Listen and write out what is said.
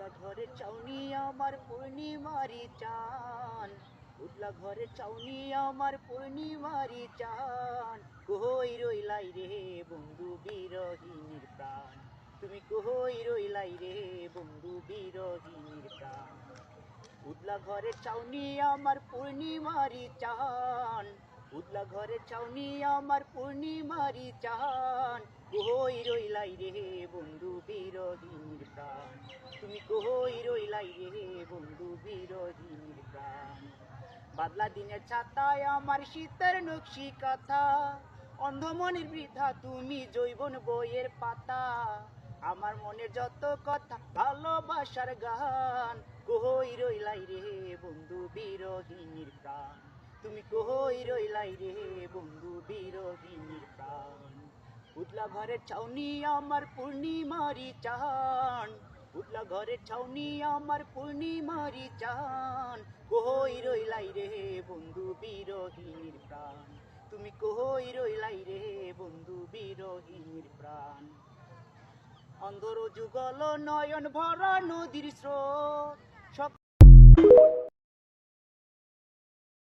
উদলা ঘরে চাউনি আমার পূর্ণিমারি চান, উদলা ঘরে চাউনি আমার পূর্ণিমারি চান। কই রইলাই রে বন্ধু বিরহিনীর প্রাণ, তুমি কই রইলাই রে বন্ধু বিরহিনীর প্রাণ। উদলা ঘরে চাউনি আমার পূর্ণিমারি চান, উদলা ঘরে চাউনি আমার পূর্ণিমারি চান। কই রইলাই রে বন্ধু বিরহিনীর প্রাণ, তুমি কই রইলাই রে বন্ধু বিরহিনীর প্রাণ। বাদলা দিনের ছাতায় আমার শীতের নকশি কাঁথা, অন্ধমনের বৃথা তুমি জৈবন বইয়ের পাতা। আমার মনের যত কথা ভালোবাসার গান, কই রইলাই রে বন্ধু বিরহিনীর প্রাণ, তুমি কই রইলাই রে বন্ধু বিরহিনীর প্রাণ। উদলা ঘরের ছাউনি আমার পূর্ণিমারি চান, উদলা ঘরের ছাউনি আমার পূর্ণিমারি চান। কই রইলাই রে বন্ধু বিরহিনীর প্রাণ, তুমি কই রইলাই রে বন্ধু বিরহিনীর প্রাণ। অন্ধর যুগল নয়ন ভরা নদীর স্রোত,